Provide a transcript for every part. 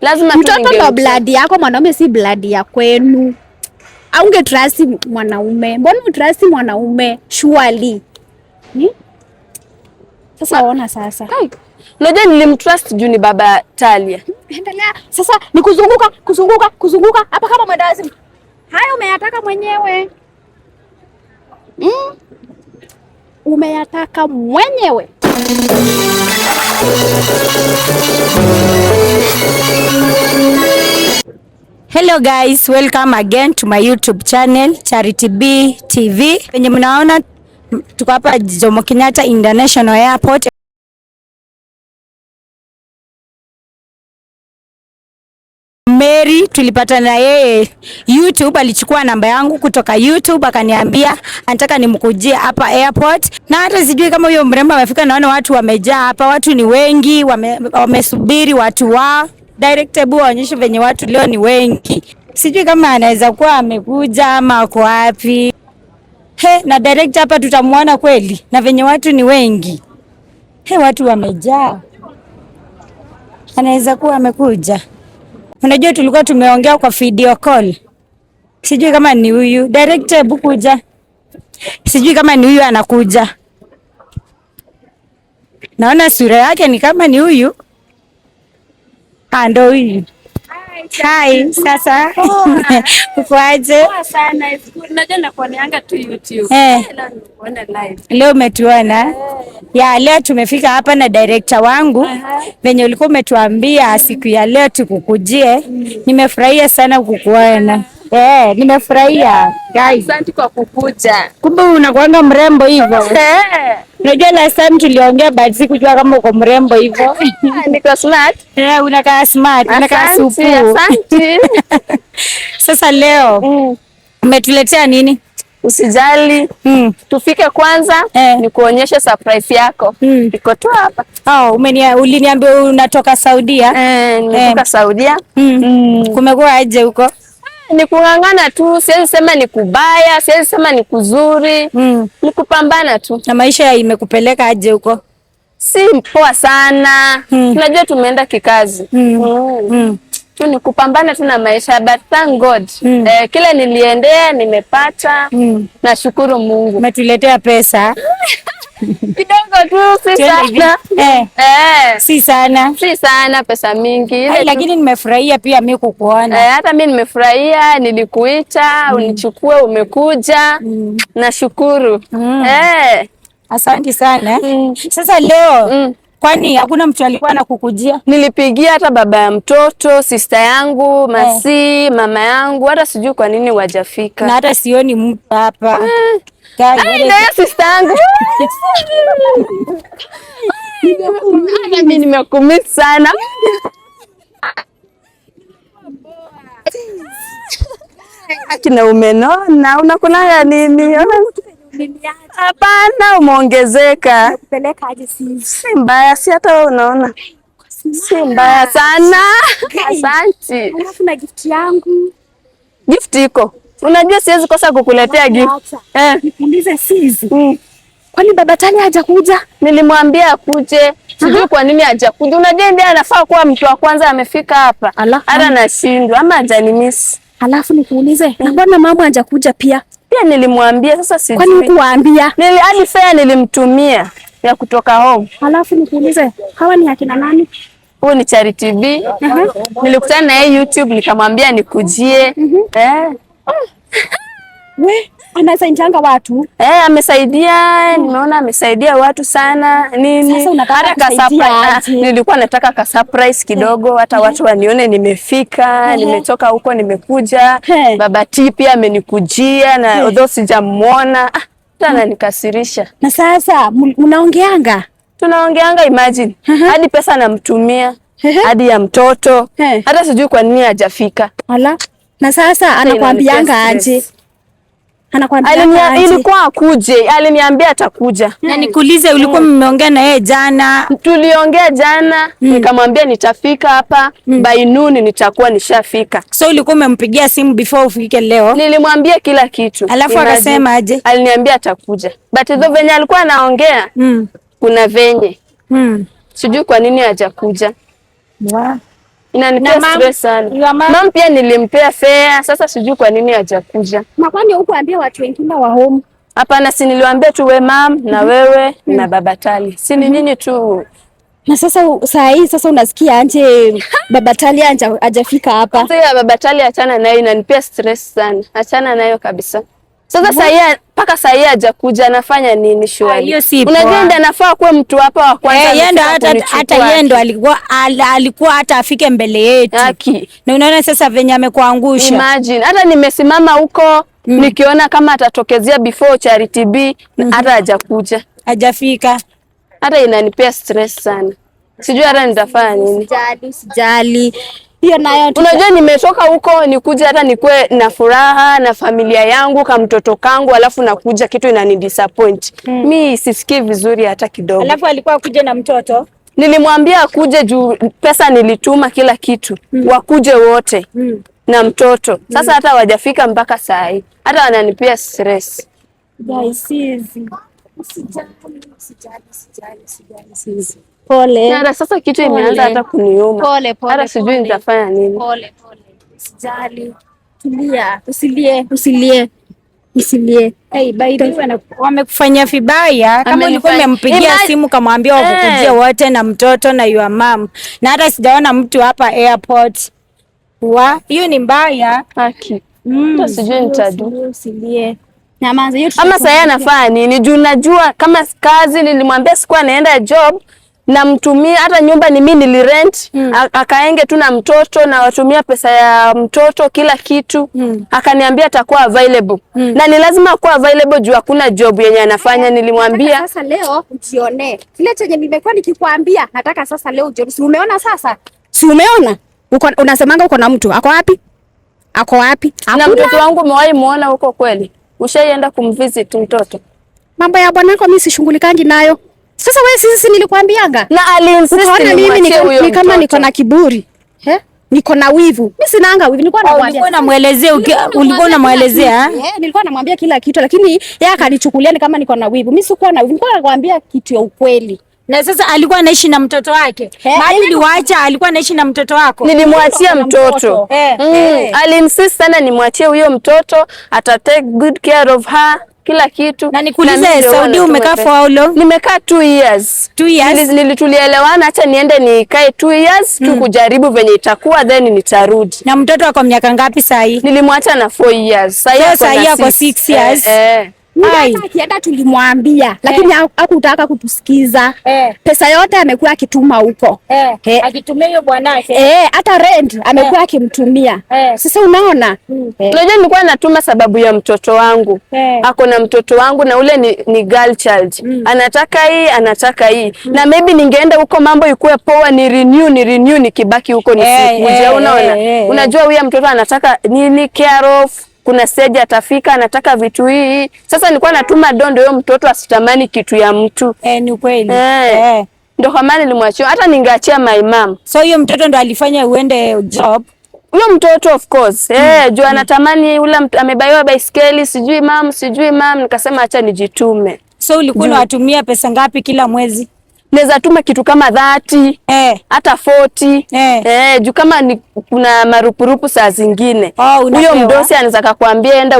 Lazima mtoto ndo blood yako, mwanaume si blood ya kwenu. Au ungetrust mwanaume? Mbona utrust mwanaume surely? Sasa ona sasa. Unajua nilimtrust juu ni baba Talia. Endelea. Sasa ni kuzunguka hapa kama madazi. Hayo umeyataka mwenyewe. Umeyataka mwenyewe. Hello guys, welcome again to my YouTube channel Charity B TV. Penye mnaona tuko hapa Jomo Kenyatta International Airport. Mary tulipatana na yeye YouTube, alichukua namba yangu kutoka YouTube akaniambia anataka nimkujie hapa airport, na hata sijui kama huyo mrembo amefika. Naona watu wamejaa hapa, watu ni wengi, wamesubiri watu wao. Director bu aonyeshe venye watu leo ni wengi, sijui kama anaweza kuwa amekuja ama ako wapi. Na director hapa tutamuona kweli na venye watu ni wengi. Watu wamejaa, anaweza kuwa amekuja. Unajua tulikuwa tumeongea kwa video call. Sijui kama ni huyu. Director hebu kuja. Sijui kama ni huyu anakuja. Naona sura yake ni kama ni huyu. Ndo huyu. Hi, sasa. Uko aje? Poa sana. Unajua nakuoneanga tu YouTube. Leo umetuona? Ya leo tumefika hapa na director wangu. Venye ulikuwa umetuambia siku ya leo tukukujie. Nimefurahia sana kukuona. Nimefurahia. Guys, asante kwa kukuja. Kumbe unakuanga mrembo hivyo. Unajua last time tuliongea but sikujua kama uko mrembo hivyo. Niko smart. Unakaa smart, unakaa supu. Asante. Sasa leo umetuletea nini? Usijali. Tufike kwanza nikuonyeshe surprise yako. Niko tu hapa. Uliniambia unatoka Saudia? Nimetoka Saudia. Kumekuwa aje huko? Ni kung'ang'ana tu, siwezi sema ni kubaya, siwezi sema ni kuzuri. Ni kupambana tu. Na maisha imekupeleka aje huko? Si poa sana. Unajua tumeenda kikazi. Tu ni kupambana tu na maisha, but thank God. Kile niliendea nimepata. Nashukuru Mungu. Umetuletea pesa. Kidogo tu, si sana. Si sana pesa mingi. Lakini nimefurahia pia mimi kukuona. Hata mimi nimefurahia, nilikuita, unichukue, umekuja. Nashukuru. Asante sana. Sasa leo kwani hakuna mtu alikuwa anakukujia? Nilipigia hata baba ya mtoto, sister yangu, Masi, mama yangu, hata sijui kwa nini wajafika. Na hata sioni mtu hapa. Ndio sister yangu. Mimi nimekumisi sana. Akina umenona, unakula nini? Hapana, umeongezeka. Kupeleka aje si mbaya, si hata wewe unaona. Si mbaya sana. Asante. Alafu na gift yangu. Gift iko. Unajua siwezi kosa kukuletea gift. Nikuulize sisi. Kwani baba Tani hajakuja? Nilimwambia akuje. Sijui kwa nini hajakuja. Unajua ndiye anafaa kuwa mtu wa kwanza amefika hapa. Hata nashindwa ama hajanimiss. Alafu nikuulize, na mbona mama hajakuja pia? Pia nilimwambia, sasa sijui. Kwani kuambia? Hadi fare nilimtumia ya kutoka home. Alafu nikuulize, hawa ni akina nani? Huyu ni Charity B. Nilikutana na yeye YouTube nikamwambia nikujie. Anasaidianga watu. Amesaidia, nimeona amesaidia watu sana. Nini? Nilikuwa nataka ka surprise kidogo, hata watu wanione nimefika, nimetoka huko nimekuja. Baba T pia amenikujia na although sijamuona. Tena nikasirisha. Na sasa mnaongeanga? Tunaongeanga, imagine. Hadi pesa namtumia, hadi ya mtoto. Hata sijui kwa nini hajafika. Na sasa anakuambianga aje? Ilikuwa akuje, aliniambia atakuja. Na nikuulize, ulikuwa mmeongea na yeye jana? Tuliongea jana, nikamwambia nitafika hapa by noon, nitakuwa nishafika. So ulikuwa umempigia simu before ufike leo? Nilimwambia kila kitu. Alafu akasema aje? Aliniambia atakuja. But though venye alikuwa anaongea, kuna venye. Sijui kwa nini hajakuja. Inanipea stress sana. Mama pia nilimpea fare, sasa sijui kwa nini hajakuja. Na kwani huko ambia watu wengine wa home? Hapana, si niliwaambia tu we mam na wewe na baba Tali. Si ni nyinyi tu. Na sasa saa hii sasa unasikia anje baba Tali hajafika hapa. Sasa ya baba Tali achana nayo, inanipea stress sana. Achana nayo kabisa. Sasa saa hii mpaka saa hii hajakuja, anafanya nini shwari? Unajua ndio anafaa kuwa mtu hapa wa kwanza. Yeye ndo hata yeye ndo alikuwa hata afike mbele yetu. Na unaona sasa venye amekuangusha. Imagine hata nimesimama huko nikiona kama atatokezea before Charity B hata hajakuja. Hajafika. Hata inanipea stress sana. Sijui hata nitafanya nini. Sijali. Hiyo nayo unajua nimetoka huko nikuja hata nikue na furaha na familia yangu kama mtoto kangu, alafu nakuja kitu inani disappoint. Mimi sisikii vizuri hata kidogo. Alafu alikuwa kuja na mtoto. Nilimwambia akuje juu pesa nilituma kila kitu. Wakuje wote na mtoto. Sasa hata wajafika mpaka saa hii. Hata wananipia stress. Guys, sijali. Pole. Na sasa kitu imeanza hata kuniuma. Pole. Hata sijui nitafanya nini. Pole. Sijali. Tulia. Usilie. Hey, by the way wamekufanyia vibaya. Kama ulikuwa umempigia simu kamwambia wakukujie wote na mtoto na your mom. Na hata sijaona mtu hapa airport. Hiyo ni mbaya. Haki. Sijui nitadu. Usilie. Ama sasa anafanya nini? Juu najua kama kazi nilimwambia sikuwa naenda job na mtumia hata nyumba ni mimi nilirent akaenge tu na mtoto na watumia pesa ya mtoto kila kitu akaniambia atakuwa available na ni lazima kuwa available juu hakuna job yenye anafanya. Nilimwambia sasa leo ujione kile chenye nimekuwa nikikwambia, nataka sasa leo ujione. Si umeona sasa? Si umeona? Unasemanga uko na mtu ako wapi? Na mtoto wangu umewahi muona huko kweli? Ushaienda kumvisit mtoto? Mambo ya bwanako mimi sishughulikangi nayo. Sasa wewe sisi nilikwambianga. Na aliinsist mimi ni kama niko na kiburi. Niko na wivu. Mimi sinanga wivu. Nilikuwa namwelezea. Nilikuwa namwambia kila kitu lakini yeye akanichukulia ni kama niko na wivu. Mimi sikuwa na wivu. Nilikuwa nakwambia kitu ya ukweli. Na sasa alikuwa anaishi na mtoto wake. Mali uliwaacha alikuwa anaishi na mtoto wako. Nilimwachia mtoto. Aliinsist sana nimwachie huyo mtoto, ata take good care of her. Kila kitu. Na nikuulize Saudi umekaa for how long? Nimekaa 2 years. 2 years? Nilitulielewana acha niende nikae 2 years tu kujaribu venye itakuwa then nitarudi. Na mtoto wako miaka ngapi sasa hii? Nilimwacha na 4 years. Sasa hii ako 6 years. Akienda tulimwambia lakini hakutaka kutusikiza. Pesa yote amekuwa akituma huko. Akitumia hiyo bwanake. Hata rent amekuwa akimtumia. Sasa unaona? Unajua nilikuwa natuma sababu ya mtoto wangu. Ako na mtoto wangu na ule ni girl child. Anataka hii. Na maybe ningeenda huko mambo ikuwe poa ni renew nikibaki huko nisikuje. Unaona? Unajua huyu mtoto anataka nini care of. Kuna stage atafika anataka vitu hii. Sasa nilikuwa natuma dondo huyo mtoto asitamani kitu ya mtu. Ni kweli. Ndio kwa maana nilimwachia hata ningeachia my mom. So hiyo mtoto ndo alifanya uende job. Huyo mtoto of course. Juu anatamani ule amebaiwa baiskeli sijui mam nikasema acha nijitume. So ulikuwa unatumia pesa ngapi kila mwezi? Naweza tuma kitu kama 30, hata 40. Juu kama kuna marupurupu saa zingine. Huyo mdosi anaweza kukuambia enda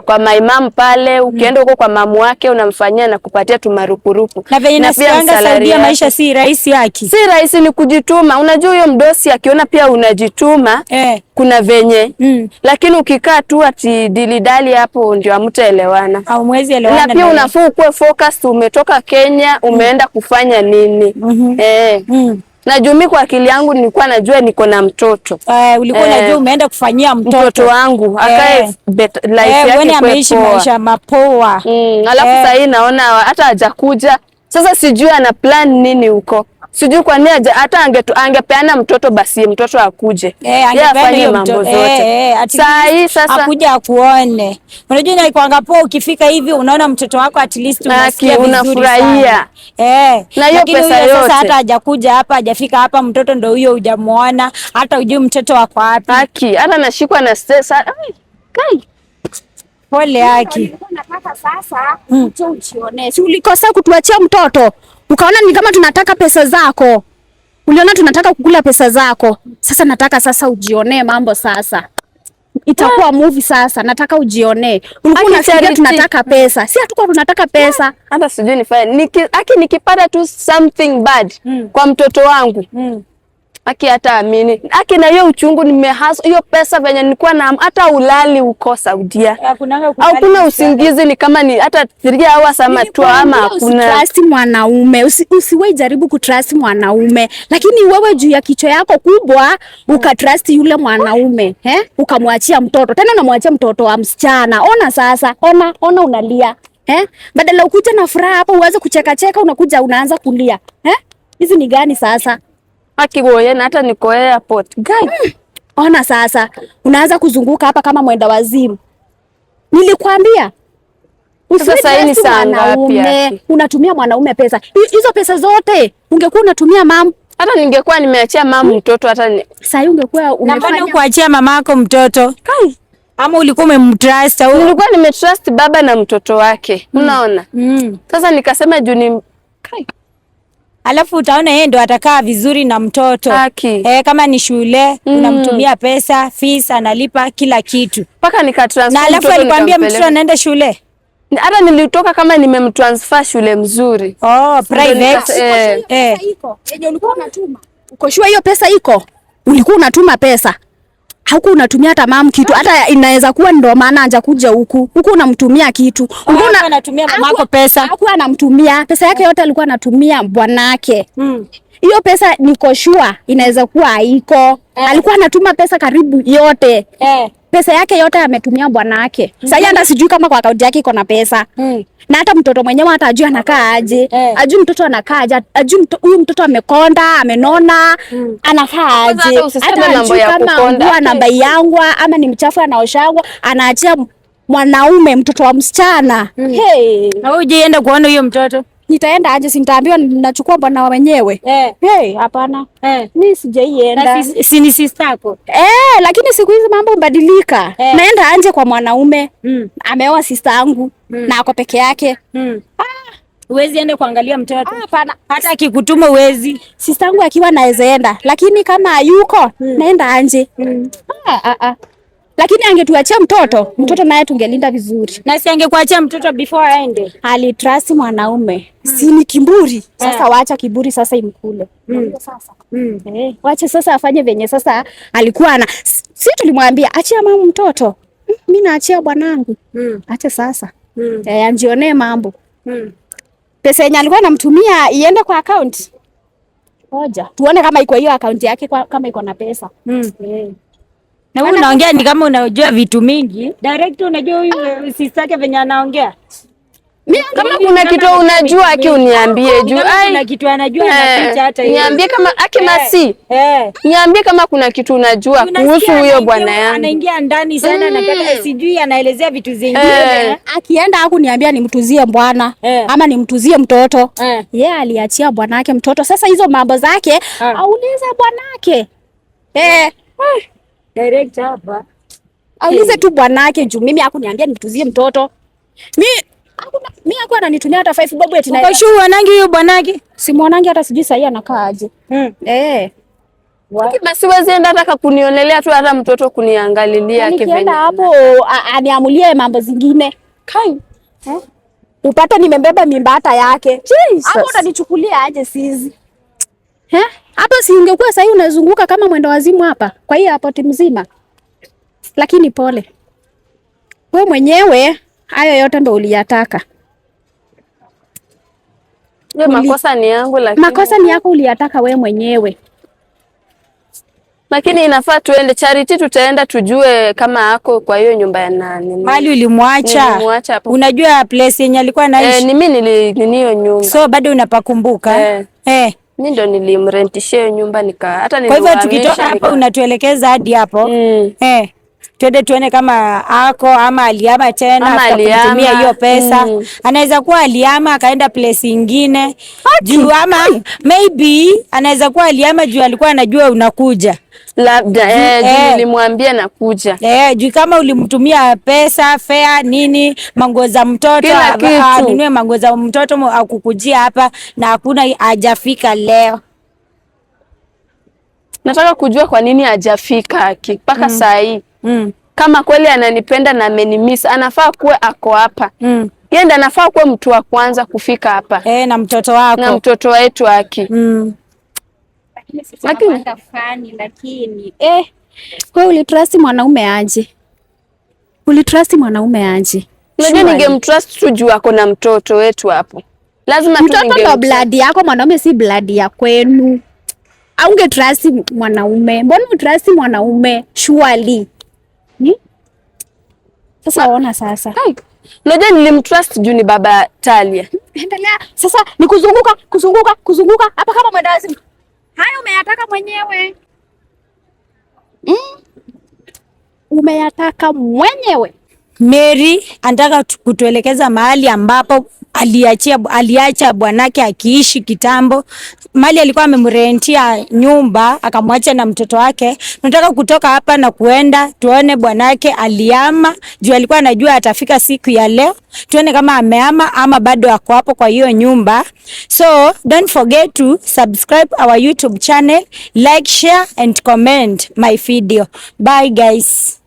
kwa my mom pale, ukienda huko kwa mamu wake unamfanyia na kupatia tu marupurupu. Na venye nasianga Saudia maisha si rahisi yake. Si rahisi ni kujituma. Unajua huyo mdosi akiona pia unajituma, kuna venye. Lakini ukikaa tu ati dilidali hapo ndio hamtaelewana. Au mwezi elewana. Na pia unafaa kuwa focused, umetoka Kenya, umeenda kufanya nini? Na jumi kwa akili yangu nilikuwa najua niko na mtoto. Ulikuwa unajua umeenda kufanyia mtoto wangu akae life yake kwa ameishi maisha mapoa. Alafu sasa hii naona hata hajakuja. Sasa sijui ana plan nini huko. Sijui kwa nini hata angepeana mtoto basi mtoto akuje. Afanye mambo zote. Sasa akuja akuone. Unajua na kwanga poa ukifika hivi unaona mtoto wako at least unasikia vizuri unafurahia. Na hiyo pesa yote. Sasa hata hajakuja hapa, hajafika hapa, mtoto ndio huyo hujamuona, hata hujui mtoto wako wapi. Hata nashikwa na stress. Kai. Pole haki. Nataka sasa ujione. Si ulikosa kutuachia mtoto. Ukaona ni kama tunataka pesa zako. Uliona tunataka kukula pesa zako. Sasa nataka sasa ujionee mambo sasa. Itakuwa movie sasa. Nataka ujionee. Ulikuwa unafikiria tunataka pesa. Si hatuko tunataka pesa. Hata sijui nifanye. Nikipata tu something bad kwa mtoto wangu. Aki hata amini. Aki na hiyo uchungu nimehaso hiyo pesa venye nilikuwa na hata ulali uko Saudia. Hakuna usingizi ni kama ni hata 3 hours ama 2 ama hakuna. Trust mwanaume. Usiwe jaribu kutrust mwanaume. Lakini wewe juu ya kichwa yako kubwa ukatrust yule mwanaume, ukamwachia mtoto. Tena unamwachia mtoto wa msichana. Ona sasa, ona unalia. Badala ukuje na furaha hapa uanze kucheka unakuja unaanza kulia. Hizi ni gani sasa? Akigoye na hata niko airport. Guy. Ona sasa, unaanza kuzunguka hapa kama mwenda wazimu. Nilikwambia. Sasa hii ni saa ngapi? Unatumia mwanaume pesa. Hizo pesa zote ungekuwa unatumia mama. Hata ningekuwa nimeachia mama mtoto hata sasa ungekuwa unafanya kuachia mamako mtoto. Kai. Ama ulikuwa umemtrust au? Nilikuwa nimetrust baba na mtoto wake. Unaona? Sasa nikasema juu ni Kai. Alafu utaona yeye ndo atakaa vizuri na mtoto. Kama ni shule, unamtumia pesa, fees analipa kila kitu. Paka nikatransfer. Na alafu alikwambia mtoto anaenda shule. Hata nilitoka kama nimemtransfer shule mzuri. Private. Iko. Yenye ulikuwa unatuma. Uko sure hiyo pesa iko? Ulikuwa unatuma pesa. Hauko unatumia hata mamu kitu. Hata inaweza kuwa ndio maana anja kuja huku. Huku unamtumia kitu. Ulikuwa unatumia mamako pesa. Hakuwa anamtumia. Pesa yake yote alikuwa anatumia bwanake. Hiyo pesa niko sure inaweza kuwa haiko. Alikuwa anatuma pesa karibu yote. Pesa yake yote ametumia bwanake. Sasa hata sijui kama kwa akaunti yake iko na pesa. Na hata mtoto mwenyewe hata ajui anakaa aje. Ajui mtoto anakaa aje. Ajui huyu mtoto amekonda, amenona, anakaa aje. Hata ajui kama nguo namba yangu ama ni mchafu anaoshagwa, anaachia mwanaume mtoto wa msichana. Na wewe ujienda kuona huyo mtoto? Nitaenda aje? Si nitaambiwa ninachukua bwana wenyewe. Hapana. Mimi sijaienda. Na si ni sister yako. Lakini siku hizi mambo mbadilika. Naenda anje kwa mwanaume. Ameoa sister yangu na ako peke yake. Uwezi ende kuangalia mtoto? Hapana. Hata akikutuma uwezi. Sister yangu akiwa naweza enda, lakini kama yuko naenda anje. Lakini angetuachia mtoto naye tungelinda vizuri. Na si angekuachia mtoto before aende. Alitrust mwanaume. Si ni kiburi. Sasa waacha kiburi sasa imkule. Sasa. Wacha sasa afanye venye sasa alikuwa na si tulimwambia achia mama mtoto. Mimi naachia bwanangu. Acha sasa. Anjionee mambo. Pesa yenye alikuwa anamtumia iende kwa account. Ngoja tuone kama iko hiyo account yake kama iko na pesa. Na wewe unaongea ni kama unajua vitu mingi. Direct unajua huyu sister yake venye anaongea. Kama kuna kitu unajua aki uniambie juu. Kuna kitu anajua anaficha hata hiyo. Niambie kama Masi. Niambie kama kuna kitu unajua kuhusu huyo bwana yangu. Anaingia ndani sana na kaka sijui anaelezea vitu zingine. Akienda haku niambia nimtuzie bwana ama nimtuzie mtoto. Yeye aliachia bwanake mtoto. Sasa hizo mambo zake auliza bwanake. Direct hapa. Aulize tu bwanake juu mimi hakuniambia nimtuzie mtoto. Mimi hakuwa ananitumia hata 5 bob eti na. Kwa shu wanangi huyo bwanake. Si mwanangi hata sijui sasa anakaa aje. Basi wezi enda hata kunionelea tu hata mtoto kuniangalilia kivenye. Nikienda hapo aniamulie mambo zingine. Kai. Upate nimembeba mimba hata yake. Hapo utanichukulia aje sisi? Hapo si ungekuwa sasa hivi unazunguka kama mwendo wazimu hapa. Kwa hiyo hapo mzima. Lakini pole. Wewe mwenyewe hayo yote ndio uliyataka. Makosa ni yangu lakini. Makosa ni yako uliyataka wewe mwenyewe. Lakini inafaa tuende Charity, tutaenda tujue kama ako kwa hiyo nyumba ya nani. Mali ulimwacha. Unajua place yenye alikuwa anaishi? Ni mimi hiyo nyumba. So bado unapakumbuka? Mimi ndo nilimrentishia nyumba hata kwa hivyo tukitoka hapa unatuelekeza hadi hapo. Twende tuone kama ako ama aliama tena atakutumia hiyo pesa. Anaweza kuwa aliama akaenda place nyingine. Juu ama maybe anaweza kuwa aliama juu alikuwa anajua unakuja. Labda nilimwambia nakuja. Juu kama ulimtumia pesa, fare, nini, manguo za mtoto, anunue manguo za mtoto akukujia hapa na hakuna hajafika leo. Nataka kujua kwa nini hajafika Aki mpaka saa hii. Kama kweli ananipenda na amenimiss, anafaa kuwe ako hapa. Yeye ndiye anafaa kuwa mtu wa kwanza kufika hapa. Na mtoto wako. Na mtoto wetu Aki. Lakini wewe ulitrust mwanaume aje? Ulitrust mwanaume aje? Unajua ningemtrust tu juu ako na mtoto wetu hapo. Lazima tu mtoto ndo blood yako, mwanaume si blood ya kwenu. Aunge trust mwanaume. Mbona utrust mwanaume? Surely. Sasa waona sasa. Unajua nilimtrust juu ni baba Talia. Endelea. Sasa ni kuzunguka hapa kama mwendawazimu. Haya umeyataka mwenyewe. Umeyataka mwenyewe. Mary anataka kutuelekeza mahali ambapo aliacha bwanake akiishi kitambo. Mali alikuwa amemrentia nyumba akamwacha na mtoto wake. Tunataka kutoka hapa na kuenda tuone bwanake aliama, juu alikuwa anajua atafika siku ya leo. Tuone kama ameama ama bado ako hapo kwa hiyo nyumba. So don't forget to subscribe our YouTube channel, like, share and comment my video. Bye guys.